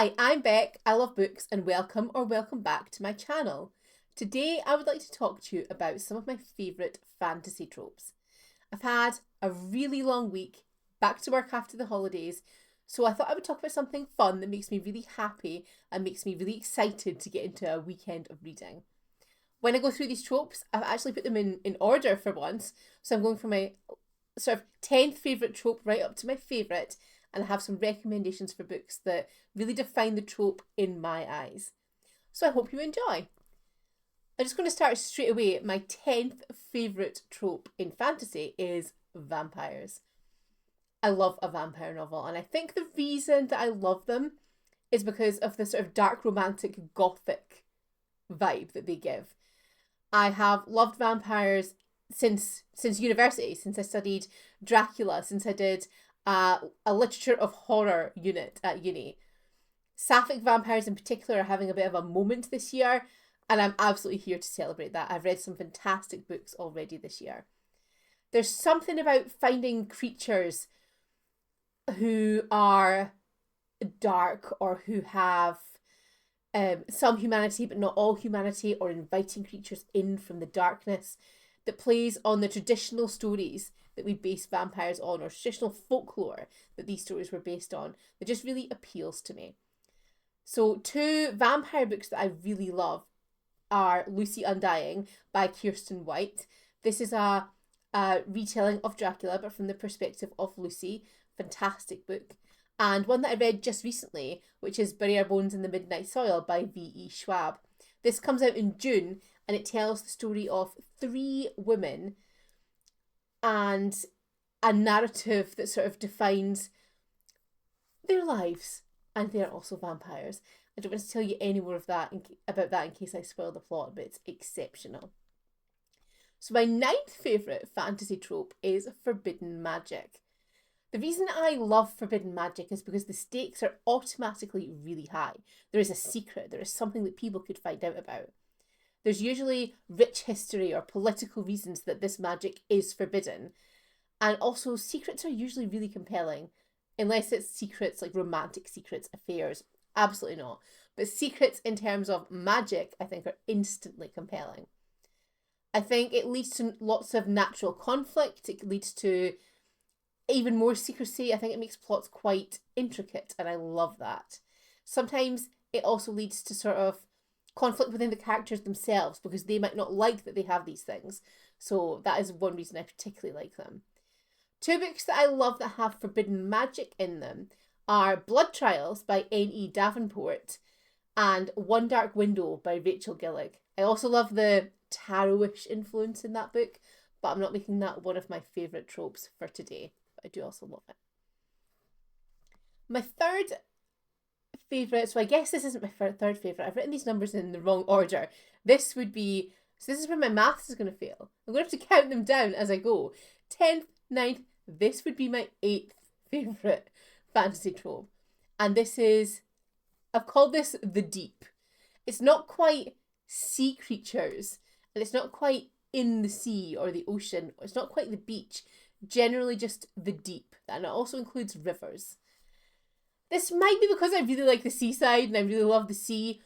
Hi, I'm Beck, I love books, and welcome back to my channel. Today I would like to talk to you about some of my favourite fantasy tropes. I've had a really long week, back to work after the holidays, so I thought I would talk about something fun that makes me really happy and makes me really excited to get into a weekend of reading. When I go through these tropes, I've actually put them in order for once, so I'm going from my sort of 10th favourite trope right up to my favourite, and I have some recommendations for books that really define the trope in my eyes. So I hope you enjoy. I'm just going to start straight away. My 10th favourite trope in fantasy is vampires. I love a vampire novel, and I think the reason that I love them is because of the sort of dark romantic gothic vibe that they give. I have loved vampires since university, since I studied Dracula, since I did a literature of horror unit at uni. Sapphic vampires in particular are having a bit of a moment this year, and I'm absolutely here to celebrate that. I've read some fantastic books already this year. There's something about finding creatures who are dark or who have some humanity but not all humanity, or inviting creatures in from the darkness, that plays on the traditional stories that we base vampires on, or traditional folklore that these stories were based on, that just really appeals to me. So 2 vampire books that I really love are Lucy Undying by Kiersten White. This is a retelling of Dracula, but from the perspective of Lucy. Fantastic book. And one that I read just recently, which is Bury Our Bones in the Midnight Soil by V.E. Schwab. This comes out in June, and it tells the story of 3 women and a narrative that sort of defines their lives, and they're also vampires. I don't want to tell you any more of that about that in case I spoil the plot, but it's exceptional. So my 9th favourite fantasy trope is forbidden magic. The reason I love forbidden magic is because the stakes are automatically really high. There is a secret, there is something that people could find out about. There's usually rich history or political reasons that this magic is forbidden. And also, secrets are usually really compelling. Unless it's secrets like romantic secrets, affairs. Absolutely not. But secrets in terms of magic, I think, are instantly compelling. I think it leads to lots of natural conflict. It leads to even more secrecy. I think it makes plots quite intricate, and I love that. Sometimes it also leads to sort of conflict within the characters themselves, because they might not like that they have these things. So that is one reason I particularly like them. 2 books that I love that have forbidden magic in them are Blood Trials by N.E. Davenport and One Dark Window by Rachel Gillig. I also love the tarot-ish influence in that book, but I'm not making that one of my favourite tropes for today. But I do also love it. My 3rd favourite, so I guess this isn't my 3rd favourite. I've written these numbers in the wrong order. This would be, so this is where my maths is going to fail. I'm going to have to count them down as I go. 10th, 9th, this would be my 8th favourite fantasy trope. And this is, I've called this the deep. It's not quite sea creatures, and it's not quite in the sea or the ocean, or it's not quite the beach. Generally just the deep, and it also includes rivers. This might be because I really like the seaside and I really love the sea,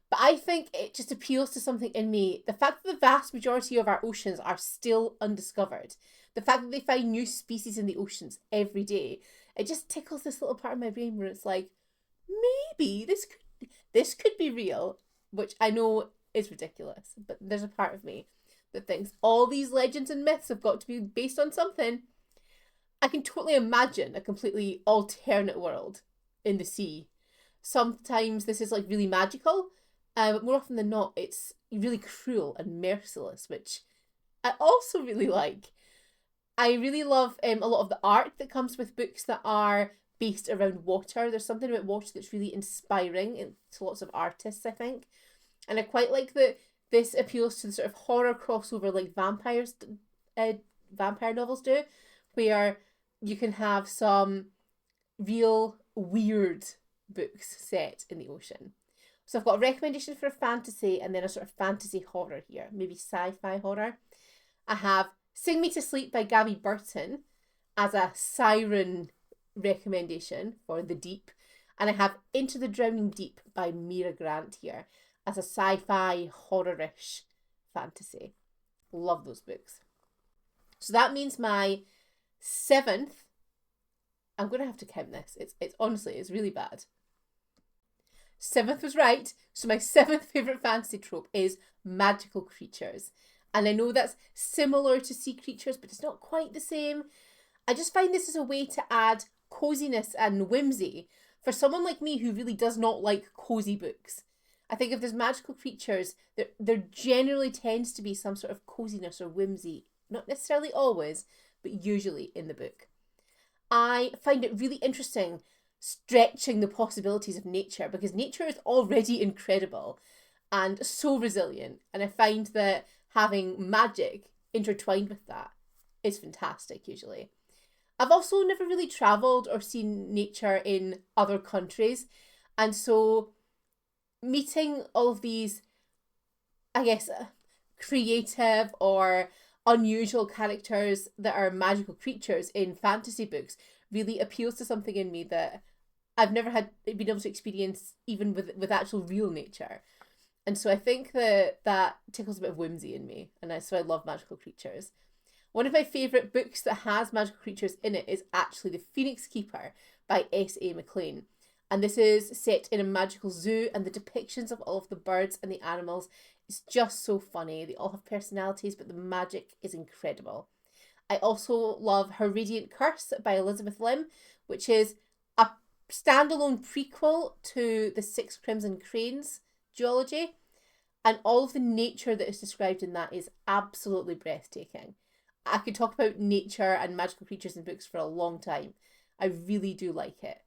but I think it just appeals to something in me. The fact that the vast majority of our oceans are still undiscovered, the fact that they find new species in the oceans every day, it just tickles this little part of my brain where it's like, maybe this could be real, which I know is ridiculous, but there's a part of me that thinks all these legends and myths have got to be based on something. I can totally imagine a completely alternate world in the sea. Sometimes this is like really magical, but more often than not, it's really cruel and merciless, which I also really like. I really love a lot of the art that comes with books that are based around water. There's something about water that's really inspiring to lots of artists, I think. And I quite like that this appeals to the sort of horror crossover like vampire novels do, where you can have some real weird books set in the ocean. So I've got a recommendation for a fantasy and then a sort of fantasy horror here, maybe sci-fi horror. I have Sing Me to Sleep by Gabby Burton as a siren recommendation for the deep. And I have Into the Drowning Deep by Mira Grant here as a sci-fi horror-ish fantasy. Love those books. So that means my 7th, I'm going to have to count this. It's honestly, it's really bad. 7th was right. So my 7th favourite fantasy trope is magical creatures. And I know that's similar to sea creatures, but it's not quite the same. I just find this is a way to add coziness and whimsy for someone like me who really does not like cozy books. I think if there's magical creatures, there generally tends to be some sort of coziness or whimsy. Not necessarily always, but usually in the book. I find it really interesting stretching the possibilities of nature, because nature is already incredible and so resilient. And I find that having magic intertwined with that is fantastic usually. I've also never really travelled or seen nature in other countries. And so meeting all of these, I guess, creative or unusual characters that are magical creatures in fantasy books really appeals to something in me that I've never been able to experience even with actual real nature. And so I think that tickles a bit of whimsy in me, and so I love magical creatures. One of my favourite books that has magical creatures in it is actually The Phoenix Keeper by S.A. McLean. And this is set in a magical zoo, and the depictions of all of the birds and the animals is just so funny. They all have personalities, but the magic is incredible. I also love Her Radiant Curse by Elizabeth Lim, which is a standalone prequel to the Six Crimson Cranes duology. And all of the nature that is described in that is absolutely breathtaking. I could talk about nature and magical creatures in books for a long time. I really do like it.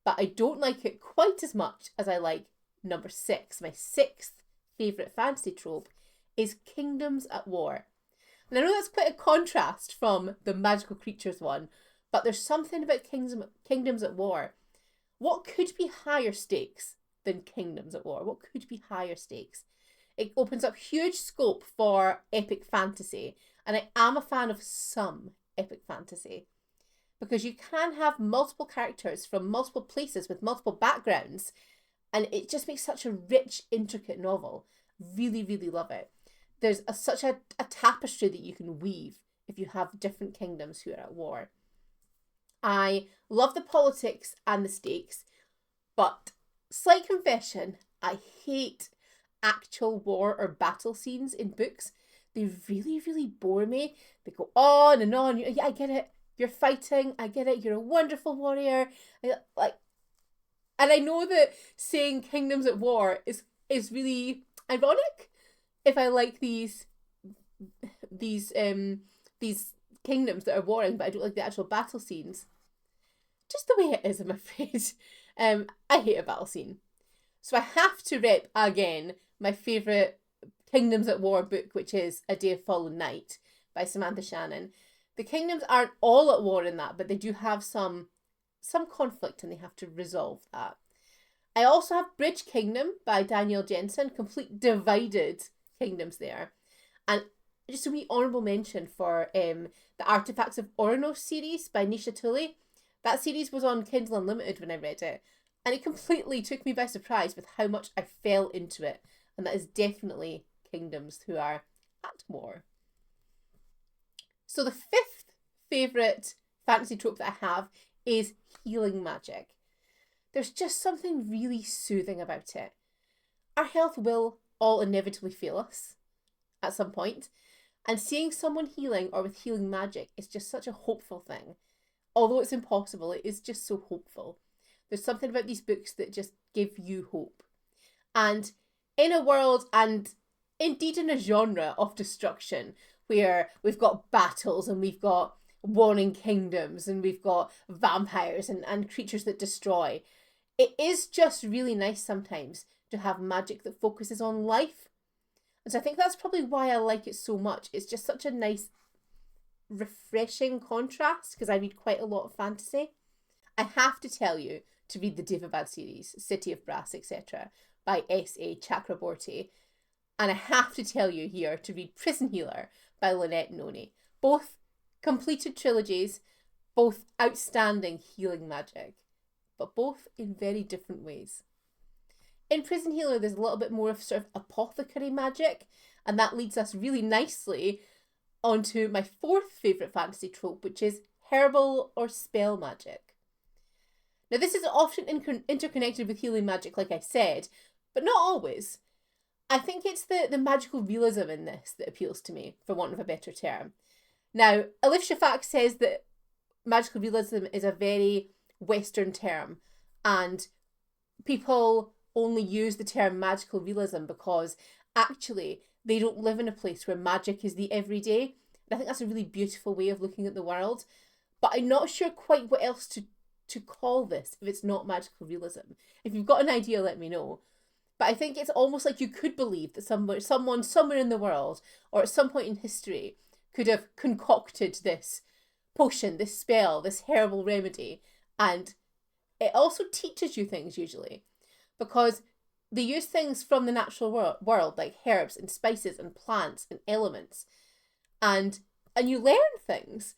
But I don't like it quite as much as I like number 6. My 6th favourite fantasy trope is Kingdoms at War. And I know that's quite a contrast from the magical creatures one, but there's something about Kingdoms at War. What could be higher stakes than Kingdoms at War? What could be higher stakes? It opens up huge scope for epic fantasy, and I am a fan of some epic fantasy, because you can have multiple characters from multiple places with multiple backgrounds, and it just makes such a rich, intricate novel. Really, really love it. There's such a tapestry that you can weave if you have different kingdoms who are at war. I love the politics and the stakes, but slight confession, I hate actual war or battle scenes in books. They really, really bore me. They go on and on. Yeah, I get it. You're fighting. I get it. You're a wonderful warrior. And I know that saying Kingdoms at War is really ironic if I like these kingdoms that are warring, but I don't like the actual battle scenes. Just the way it is, I'm afraid. I hate a battle scene. So I have to rep again my favourite Kingdoms at War book, which is A Day of Fallen Night by Samantha Shannon. The kingdoms aren't all at war in that, but they do have some conflict, and they have to resolve that. I also have Bridge Kingdom by Danielle Jensen, complete divided kingdoms there. And just a wee honourable mention for the Artifacts of Oranos series by Nisha Tully. That series was on Kindle Unlimited when I read it, and it completely took me by surprise with how much I fell into it. And that is definitely kingdoms who are at war. So the 5th favourite fantasy trope that I have is healing magic. There's just something really soothing about it. Our health will all inevitably fail us at some point, and seeing someone healing or with healing magic is just such a hopeful thing. Although it's impossible, it is just so hopeful. There's something about these books that just give you hope. And in a world, and indeed in a genre of destruction, where we've got battles and we've got warring kingdoms and we've got vampires and creatures that destroy, it is just really nice sometimes to have magic that focuses on life. And so I think that's probably why I like it so much. It's just such a nice, refreshing contrast, because I read quite a lot of fantasy. I have to tell you to read the Devabad series, City of Brass, etc. by S.A. Chakraborty. And I have to tell you here to read Prison Healer by Lynette Noni. Both completed trilogies, both outstanding healing magic. but both in very different ways. In Prison Healer, there's a little bit more of sort of apothecary magic, and that leads us really nicely onto my fourth favourite fantasy trope, which is herbal or spell magic. Now, this is often interconnected with healing magic, like I said, but not always. I think it's the magical realism in this that appeals to me, for want of a better term. Now, Alif Shafak says that magical realism is a very Western term, and people only use the term magical realism because actually they don't live in a place where magic is the everyday. And I think that's a really beautiful way of looking at the world. But I'm not sure quite what else to call this if it's not magical realism. If you've got an idea, let me know. But I think it's almost like you could believe that someone somewhere in the world or at some point in history could have concocted this potion, this spell, this herbal remedy. And it also teaches you things usually, because they use things from the natural world like herbs and spices and plants and elements, and you learn things.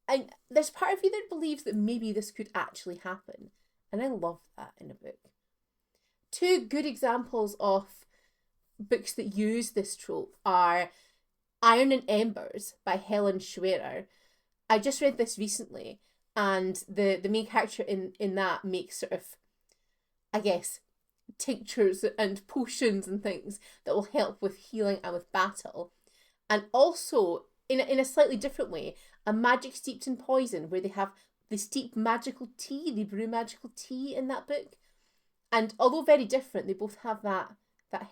And there's part of you that believes that maybe this could actually happen. And I love that in a book. Two good examples of books that use this trope are Iron and Embers by Helen Schwerer. I just read this recently, and the main character in that makes sort of, I guess, tinctures and potions and things that will help with healing and with battle. And also, in a slightly different way, a magic steeped in poison, where they steep magical tea, they brew magical tea in that book. And although very different, they both have that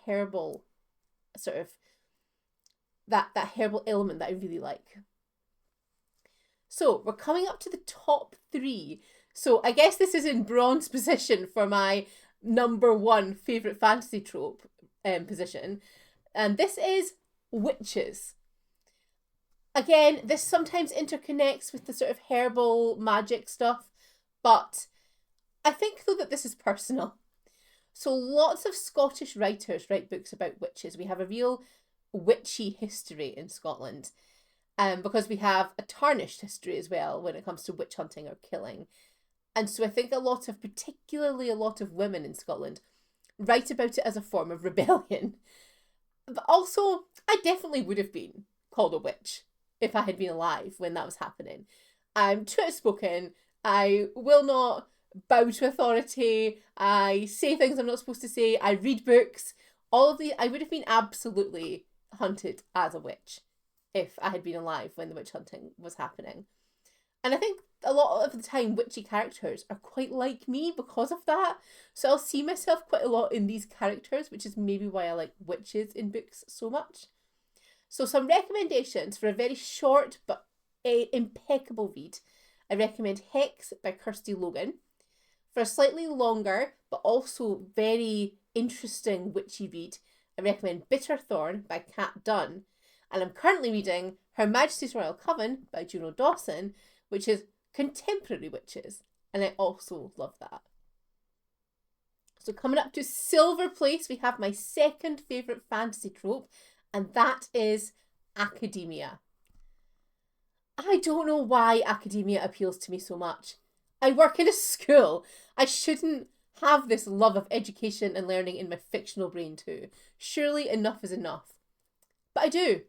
herbal sort of, that herbal element that I really like. So we're coming up to the top 3. So I guess this is in bronze position for my number 1 favourite fantasy trope position. And this is witches. Again, this sometimes interconnects with the sort of herbal magic stuff, but I think though that this is personal. So lots of Scottish writers write books about witches. We have a real witchy history in Scotland, because we have a tarnished history as well when it comes to witch hunting or killing. And so I think particularly a lot of women in Scotland, write about it as a form of rebellion. But also, I definitely would have been called a witch if I had been alive when that was happening. I'm too outspoken. I will not bow to authority. I say things I'm not supposed to say. I read books. I would have been absolutely hunted as a witch if I had been alive when the witch hunting was happening. And I think a lot of the time witchy characters are quite like me because of that. So I'll see myself quite a lot in these characters, which is maybe why I like witches in books so much. So some recommendations for a very short but impeccable read. I recommend Hex by Kirsty Logan. For a slightly longer but also very interesting witchy read, I recommend Bitterthorn by Kat Dunn. And I'm currently reading Her Majesty's Royal Coven by Juno Dawson, which is contemporary witches, and I also love that. So coming up to silver place, we have my second favourite fantasy trope, and that is academia. I don't know why academia appeals to me so much. I work in a school. I shouldn't have this love of education and learning in my fictional brain too. Surely enough is enough. But I do.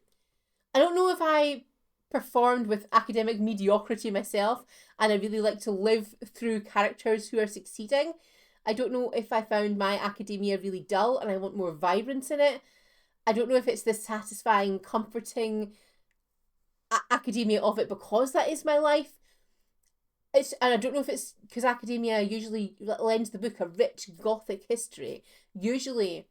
I don't know if I performed with academic mediocrity myself, and I really like to live through characters who are succeeding. I don't know if I found my academia really dull and I want more vibrance in it. I don't know if it's the satisfying, comforting academia of it because that is my life. And I don't know if it's because academia usually lends the book a rich Gothic history. Usually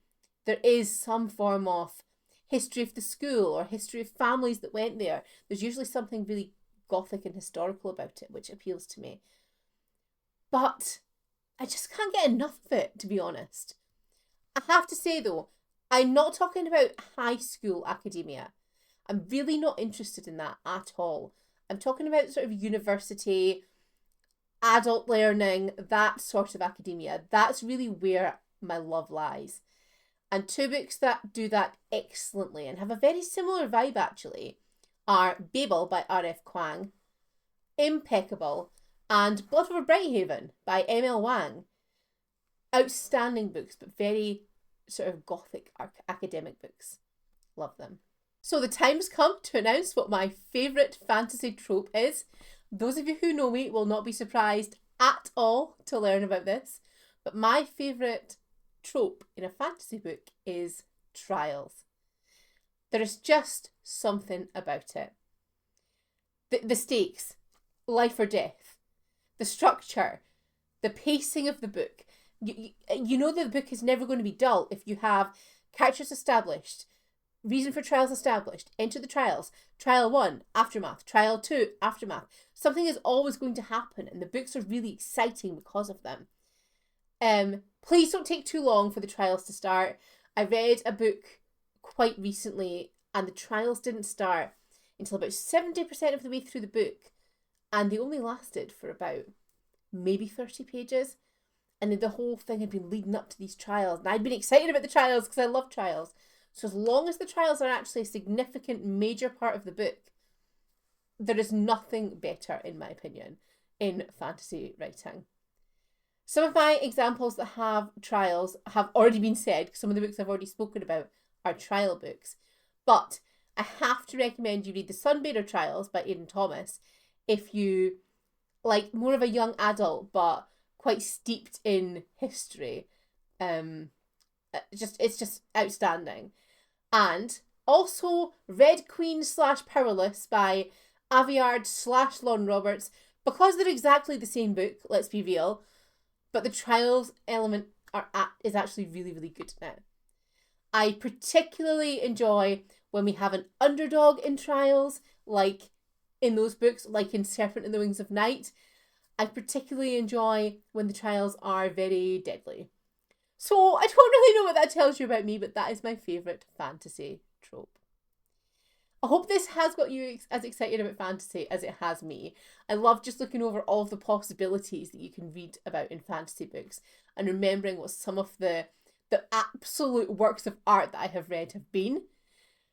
there is some form of history of the school or history of families that went there. There's usually something really Gothic and historical about it, which appeals to me. But I just can't get enough of it, to be honest. I have to say though, I'm not talking about high school academia. I'm really not interested in that at all. I'm talking about sort of university, adult learning, that sort of academia. That's really where my love lies. And two books that do that excellently and have a very similar vibe actually are Babel by R.F. Kuang. Impeccable. and Blood Over Brighthaven by M.L. Wang. Outstanding books, but very sort of gothic academic books. Love them. So the time's come to announce what my favourite fantasy trope is. Those of you who know me will not be surprised at all to learn about this, but my favourite trope in a fantasy book is trials. There is just something about it. The stakes, life or death, the structure, the pacing of the book. You know that the book is never going to be dull if you have characters established, reason for trials established, enter the trials, trial 1, aftermath, trial 2, aftermath. Something is always going to happen and the books are really exciting because of them. Please don't take too long for the trials to start. I read a book quite recently and the trials didn't start until about 70% of the way through the book, and they only lasted for about maybe 30 pages, and then the whole thing had been leading up to these trials, and I'd been excited about the trials because I love trials. So as long as the trials are actually a significant major part of the book, there is nothing better, in my opinion, in fantasy writing. Some of my examples that have trials have already been said, because some of the books I've already spoken about are trial books. But I have to recommend you read The Sunbather Trials by Aidan Thomas if you like more of a young adult but quite steeped in history. It's just outstanding. And also Red Queen / Powerless by Aviard / Lon Roberts, because they're exactly the same book, let's be real, but the trials element is actually really, really good in it. I particularly enjoy when we have an underdog in trials, like in those books, like in Serpent and the Wings of Night. I particularly enjoy when the trials are very deadly. So I don't really know what that tells you about me, but that is my favourite fantasy trope. I hope this has got you as excited about fantasy as it has me. I love just looking over all of the possibilities that you can read about in fantasy books and remembering what some of the absolute works of art that I have read have been.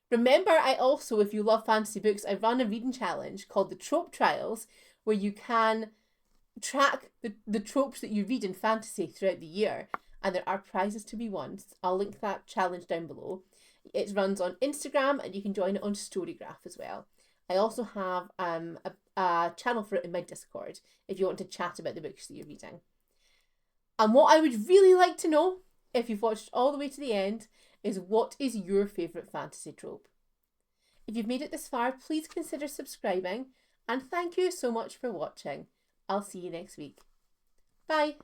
Remember, I also, if you love fantasy books, I run a reading challenge called the Trope Trials, where you can track the tropes that you read in fantasy throughout the year, and there are prizes to be won. I'll link that challenge down below. It runs on Instagram and you can join it on Storygraph as well. I also have a channel for it in my Discord if you want to chat about the books that you're reading. And what I would really like to know, if you've watched all the way to the end, is what is your favourite fantasy trope? If you've made it this far, please consider subscribing, and thank you so much for watching. I'll see you next week. Bye!